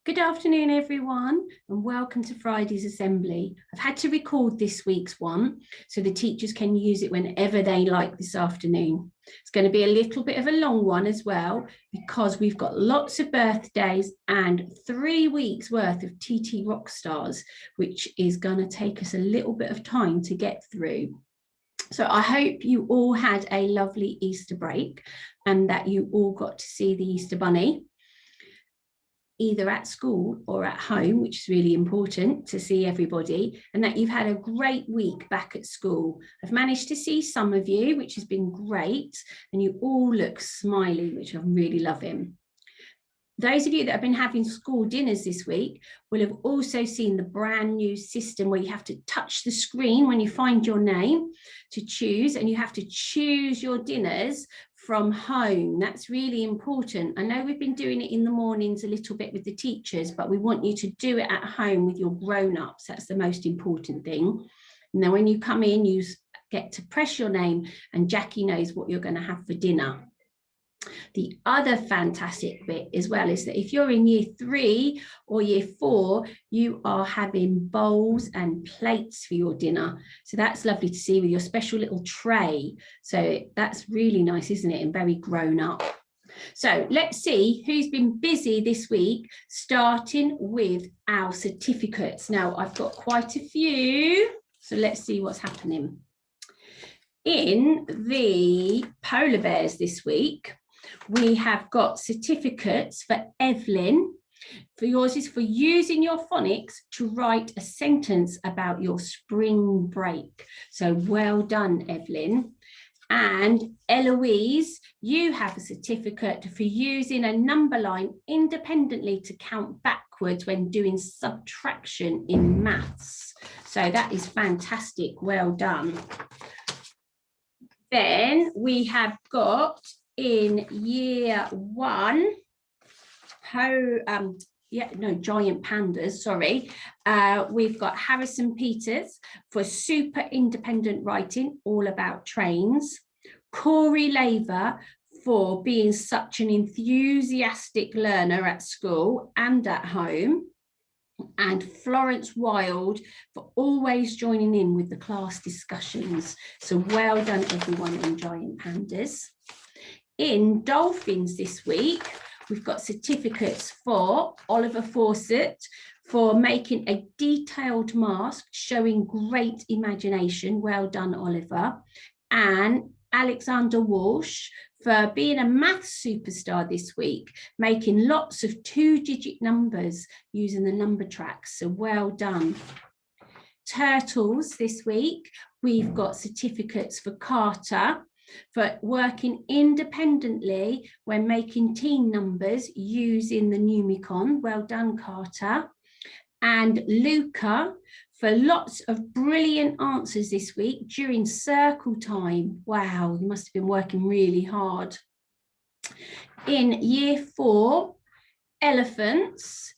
Good afternoon, everyone, and welcome to Friday's Assembly. I've had to record this week's one so the teachers can use it whenever they like this afternoon. It's going to be a little bit of a long one as well because we've got lots of birthdays and 3 weeks worth of TT Rockstars, which is going to take us a little bit of time to get through. So I hope you all had a lovely Easter break and that you all got to see the Easter Bunny, either at school or at home, which is really important to see everybody, and that you've had a great week back at school. I've managed to see some of you, which has been great, and you all look smiley, which I'm really loving. Those of you that have been having school dinners this week will have also seen the brand new system where you have to touch the screen when you find your name to choose, and you have to choose your dinners from home. That's really important. I know we've been doing it in the mornings a little bit with the teachers, but we want you to do it at home with your grown-ups. That's the most important thing. And then when you come in, you get to press your name and Jackie knows what you're going to have for dinner. The other fantastic bit as well is that if you're in year 3 or year 4, you are having bowls and plates for your dinner. So that's lovely to see with your special little tray. So that's really nice, isn't it? And very grown up. So let's see who's been busy this week, starting with our certificates. Now, I've got quite a few. So let's see what's happening. In the polar bears this week, we have got certificates for Evelyn. For yours is for using your phonics to write a sentence about your spring break. So well done, Evelyn. And Eloise, you have a certificate for using a number line independently to count backwards when doing subtraction in maths. So that is fantastic. Well done. Then we have got in year 1, giant pandas, sorry. We've got Harrison Peters for super independent writing, all about trains. Corey Laver for being such an enthusiastic learner at school and at home. And Florence Wild for always joining in with the class discussions. So well done, everyone in Giant Pandas. In Dolphins this week, we've got certificates for Oliver Fawcett for making a detailed mask showing great imagination. Well done, Oliver. And Alexander Walsh for being a maths superstar this week, making lots of 2-digit numbers using the number tracks. So well done. Turtles this week, we've got certificates for Carter for working independently when making team numbers using the Numicon. Well done, Carter. And Luca for lots of brilliant answers this week during circle time. Wow, you must have been working really hard. In year 4, elephants,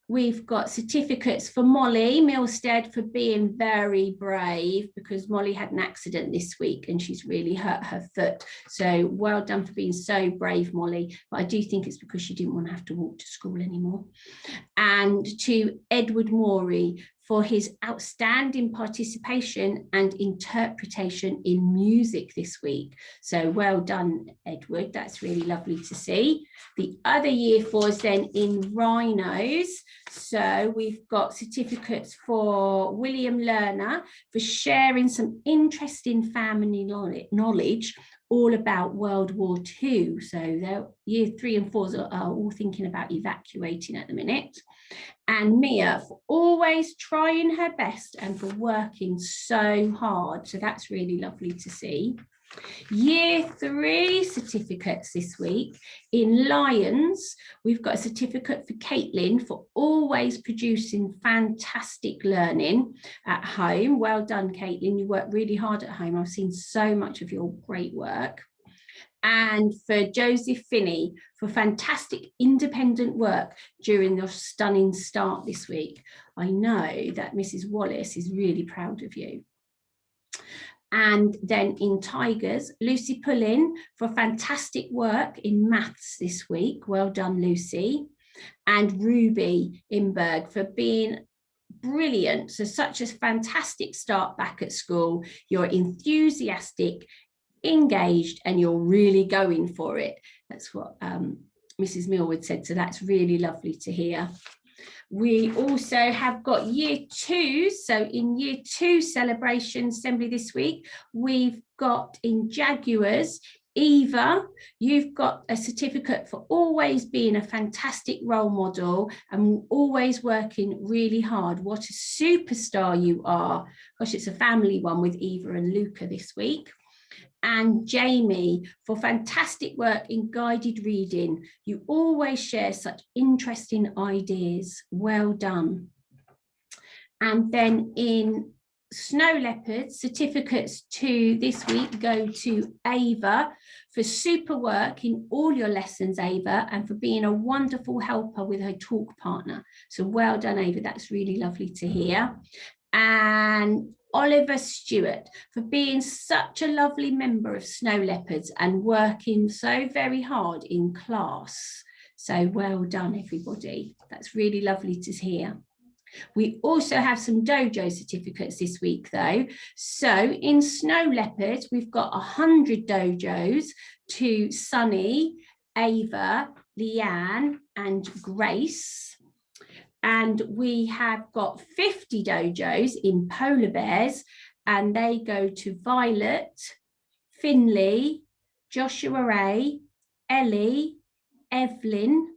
we've got certificates for Molly Milstead for being very brave because Molly had an accident this week and she's really hurt her foot. So well done for being so brave, Molly. But I do think it's because she didn't want to have to walk to school anymore. And to Edward Morey for his outstanding participation and interpretation in music this week. So well done, Edward. That's really lovely to see. The other year 4s then in rhinos. So we've got certificates for William Lerner for sharing some interesting family knowledge all about World War II. So year 3 and 4s are all thinking about evacuating at the minute. And Mia for always trying her best and for working so hard. So that's really lovely to see. Year 3 certificates this week. In Lions, we've got a certificate for Caitlin for always producing fantastic learning at home. Well done, Caitlin. You work really hard at home. I've seen so much of your great work. And for Joseph Finney for fantastic independent work during your stunning start this week. I know that Mrs. Wallace is really proud of you. And then in Tigers, Lucy Pullin for fantastic work in maths this week. Well done, Lucy. and Ruby Imberg for being brilliant. So such a fantastic start back at school. You're enthusiastic, engaged, and you're really going for it. That's what Mrs. Millwood said. So that's really lovely to hear. We also have got year 2. So in year 2 celebration assembly this week, we've got in Jaguars, Eva, you've got a certificate for always being a fantastic role model and always working really hard. What a superstar you are. Gosh, it's a family one with Eva and Luca this week. And Jamie, for fantastic work in guided reading. You always share such interesting ideas. Well done. And then in Snow Leopards, certificates to this week go to Ava for super work in all your lessons, Ava, and for being a wonderful helper with her talk partner. So well done, Ava. That's really lovely to hear. And Oliver Stewart for being such a lovely member of Snow Leopards and working so very hard in class. So well done, everybody. That's really lovely to hear. We also have some dojo certificates this week, though. So in Snow Leopards, we've got 100 dojos to Sunny, Ava, Leanne, and Grace. And we have got 50 dojos in Polar Bears, and they go to Violet, Finley, Joshua Ray, Ellie, Evelyn,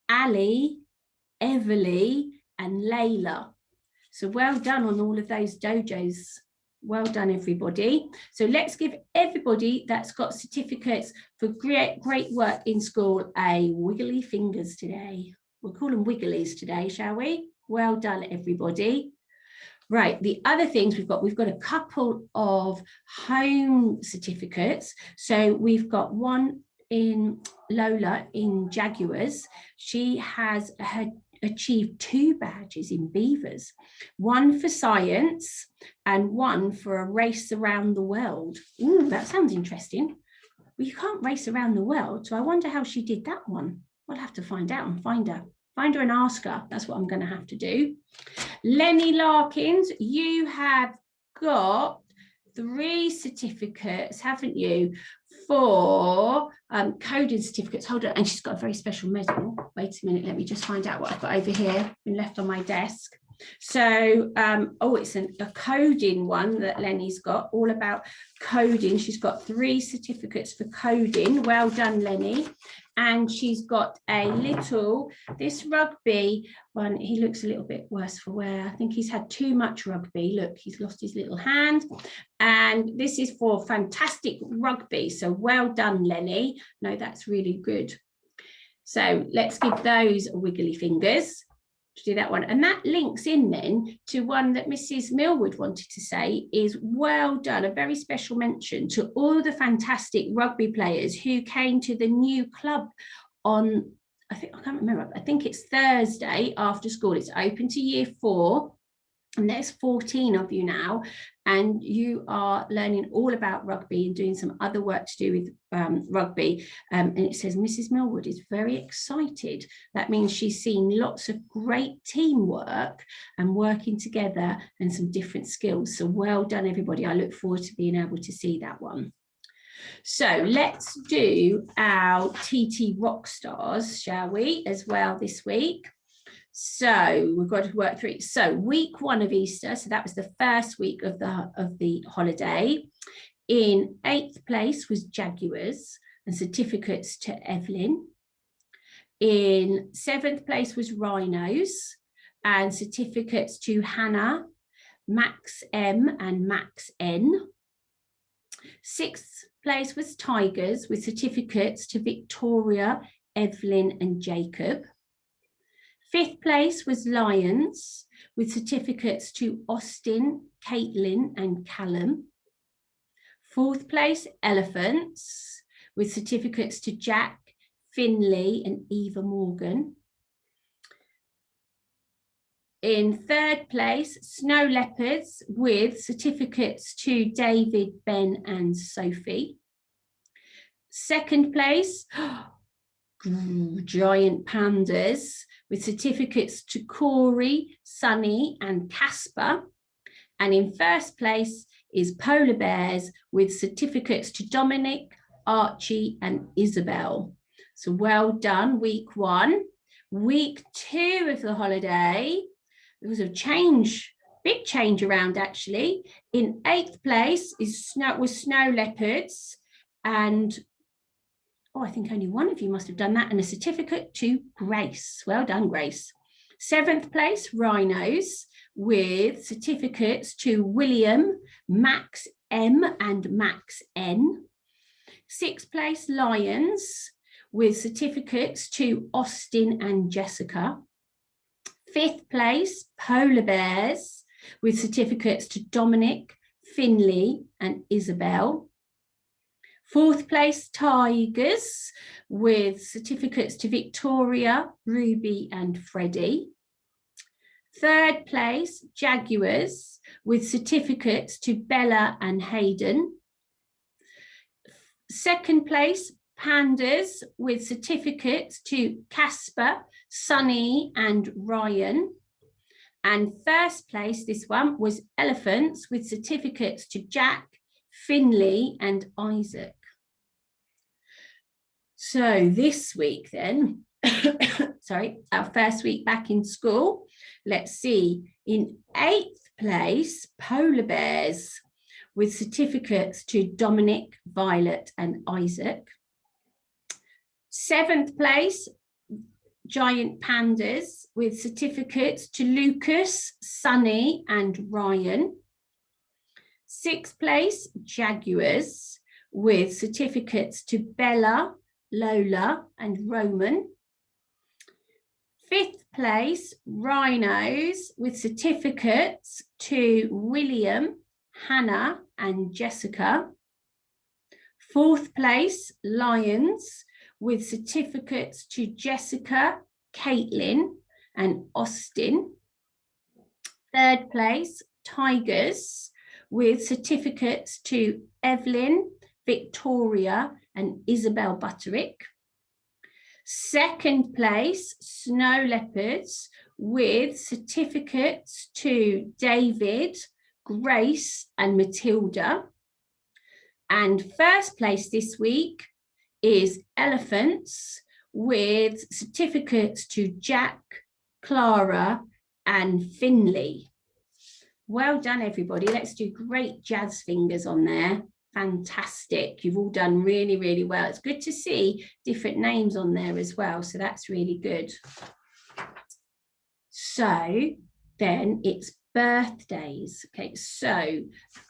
Ali, Everly, and Layla. So well done on all of those dojos. Well done, everybody. So let's give everybody that's got certificates for great work in school a wiggly fingers today. We'll call them wigglies today, shall we? Well done, everybody. Right, the other things we've got a couple of home certificates. So we've got one in Lola in Jaguars. She has achieved 2 badges in Beavers, one for science and one for a race around the world. Ooh, that sounds interesting. Well, you can't race around the world, so I wonder how she did that one. We'll have to find out and find her and ask her. That's what I'm going to have to do. Lenny Larkins, you have got 3 certificates, haven't you, for coding certificates. Hold on, and she's got a very special medal. Wait a minute, let me just find out what I've got over here, been left on my desk. So, oh, it's a coding one that Lenny's got, all about coding. She's got 3 certificates for coding. Well done, Lenny. And she's got a little, this rugby one, he looks a little bit worse for wear. I think he's had too much rugby. Look, he's lost his little hand. And this is for fantastic rugby. So well done, Lenny. No, that's really good. So let's give those wiggly fingers to do that one. And that links in then to one that Mrs. Millwood wanted to say is well done, a very special mention to all the fantastic rugby players who came to the new club on, I can't remember, I think it's Thursday after school. It's open to year 4. And there's 14 of you now, and you are learning all about rugby and doing some other work to do with rugby. And it says Mrs. Millwood is very excited. That means she's seen lots of great teamwork and working together and some different skills. So well done, everybody. I look forward to being able to see that one. So let's do our TT Rock Stars, shall we, as well this week. So we've got to work through it. So week 1 of Easter, so that was the first week of the holiday. In 8th place was Jaguars and certificates to Evelyn. In 7th place was Rhinos and certificates to Hannah, Max M and Max N. 6th place was Tigers with certificates to Victoria, Evelyn and Jacob. 5th place was Lions with certificates to Austin, Caitlin and Callum. 4th place, Elephants with certificates to Jack, Finley and Eva Morgan. In 3rd place, Snow Leopards with certificates to David, Ben and Sophie. 2nd place, giant pandas with certificates to Corey, Sunny and Casper. And in first place is polar bears with certificates to Dominic, Archie and Isabel. So well done, week 1. Week 2 of the holiday, there was a change, big change around actually. In 8th place is snow leopards, and I think only one of you must have done that, and a certificate to Grace. Well done, Grace. 7th place, rhinos with certificates to William, Max M and Max N. 6th place, lions with certificates to Austin and Jessica. 5th place, polar bears with certificates to Dominic, Finley and Isabel. 4th place, tigers with certificates to Victoria, Ruby and Freddie. 3rd place, jaguars with certificates to Bella and Hayden. 2nd place, pandas with certificates to Casper, Sunny and Ryan. And 1st place, this one, was elephants with certificates to Jack, Finley and Isaac. So this week then, sorry, our first week back in school, let's see, in 8th place, polar bears with certificates to Dominic, Violet and Isaac. 7th place, giant pandas with certificates to Lucas, Sunny and Ryan. 6th place, jaguars with certificates to Bella, Lola and Roman. 5th place, rhinos with certificates to William, Hannah and Jessica. 4th place, lions with certificates to Jessica, Caitlin and Austin. 3rd place, tigers with certificates to Evelyn, Victoria and Isabel Butterick. 2nd place, snow leopards with certificates to David, Grace and Matilda. And 1st place this week is elephants with certificates to Jack, Clara and Finley. Well done, everybody. Let's do great jazz fingers on there. Fantastic. You've all done really, really well. It's good to see different names on there as well. So that's really good. So then it's birthdays. Okay, so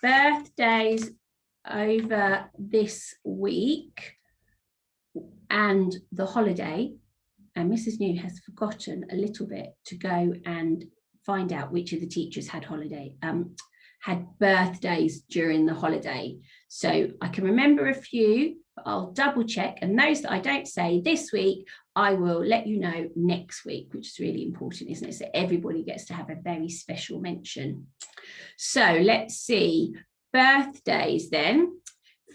birthdays over this week and the holiday. And Mrs. New has forgotten a little bit to go and find out which of the teachers had birthdays during the holiday. So I can remember a few, but I'll double check. And those that I don't say this week, I will let you know next week, which is really important, isn't it? So everybody gets to have a very special mention. So let's see, birthdays then.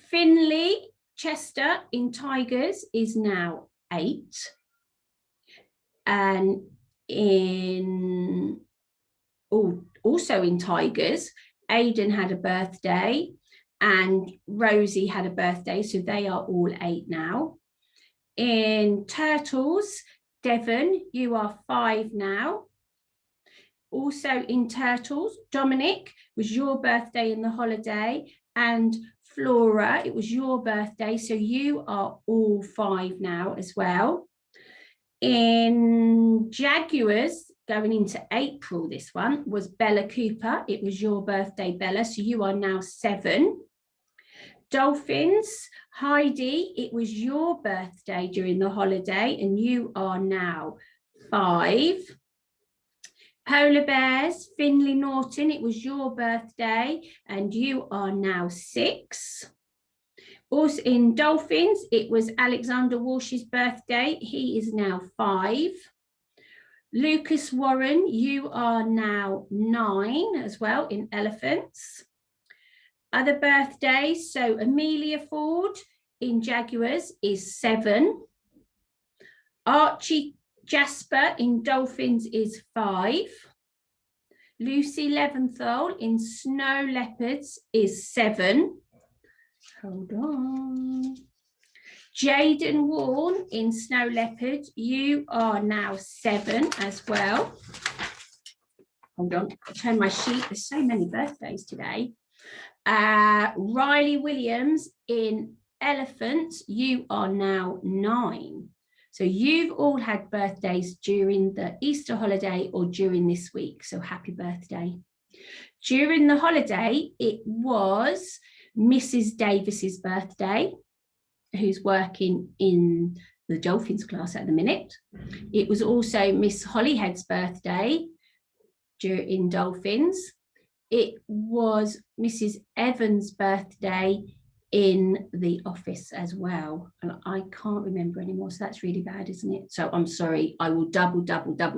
Finley Chester in Tigers is now 8. And also in Tigers, Aidan had a birthday and Rosie had a birthday, so they are all 8 now. In Turtles, Devon, you are 5 now. Also in Turtles, Dominic, was your birthday in the holiday, and Flora, it was your birthday, so you are all 5 now as well. In Jaguars, going into April, this one was Bella Cooper. It was your birthday, Bella, so you are now 7. Dolphins, Heidi, it was your birthday during the holiday and you are now 5. Polar Bears, Finley Norton, it was your birthday and you are now 6. Also in Dolphins, it was Alexander Walsh's birthday. He is now 5. Lucas Warren, you are now 9 as well in Elephants. Other birthdays, so Amelia Ford in Jaguars is 7. Archie Jasper in Dolphins is 5. Lucy Leventhal in Snow Leopards is 7. Hold on. Jaden Warren in Snow Leopards, you are now 7 as well. Hold on, I'll turn my sheet. There's so many birthdays today. Riley Williams in Elephants, you are now 9. So you've all had birthdays during the Easter holiday or during this week. So happy birthday. During the holiday, it was Mrs. Davis's birthday, who's working in the Dolphins class at the minute. It was also Miss Hollyhead's birthday in Dolphins. It was Mrs. Evans' birthday in the office as well. And I can't remember anymore, so that's really bad, isn't it? So I'm sorry, I will double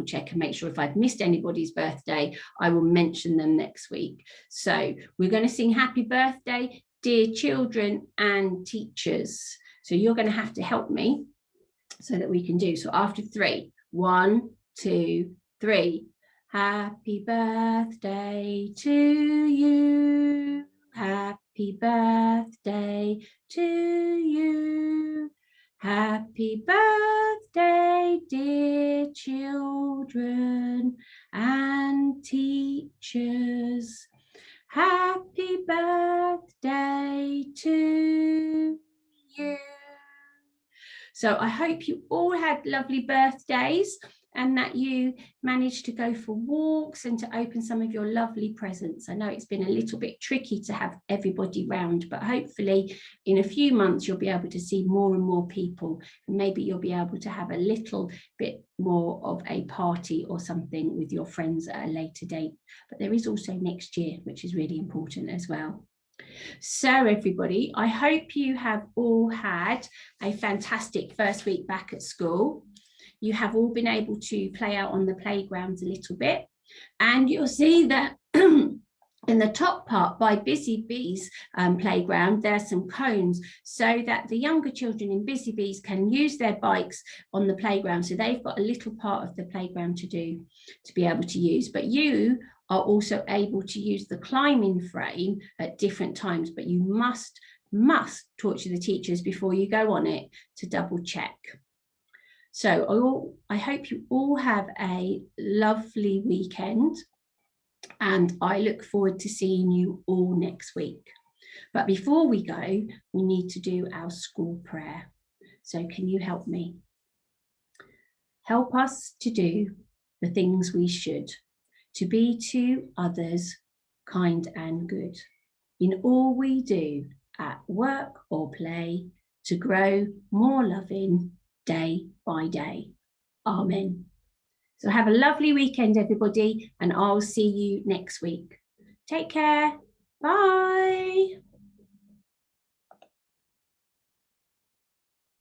check and make sure if I've missed anybody's birthday, I will mention them next week. So we're going to sing happy birthday, dear children and teachers. So you're going to have to help me so that we can do. So after 3, 1, 2, 3. Happy birthday to you. Happy birthday to you. Happy birthday, dear children and teachers. Happy birthday to you. So I hope you all had lovely birthdays and that you managed to go for walks and to open some of your lovely presents. I know it's been a little bit tricky to have everybody round, but hopefully in a few months you'll be able to see more and more people, and maybe you'll be able to have a little bit more of a party or something with your friends at a later date. But there is also next year, which is really important as well. So everybody, I hope you have all had a fantastic first week back at school. You have all been able to play out on the playgrounds a little bit, and you'll see that in the top part by Busy Bees playground, there are some cones so that the younger children in Busy Bees can use their bikes on the playground. So they've got a little part of the playground to be able to use, but you are also able to use the climbing frame at different times, but you must talk to the teachers before you go on it to double check. So I hope you all have a lovely weekend, and I look forward to seeing you all next week. But before we go, we need to do our school prayer. So can you help me? Help us to do the things we should, to be to others kind and good, in all we do, at work or play, to grow more loving day by day. Amen. So have a lovely weekend, everybody, and I'll see you next week. Take care. Bye.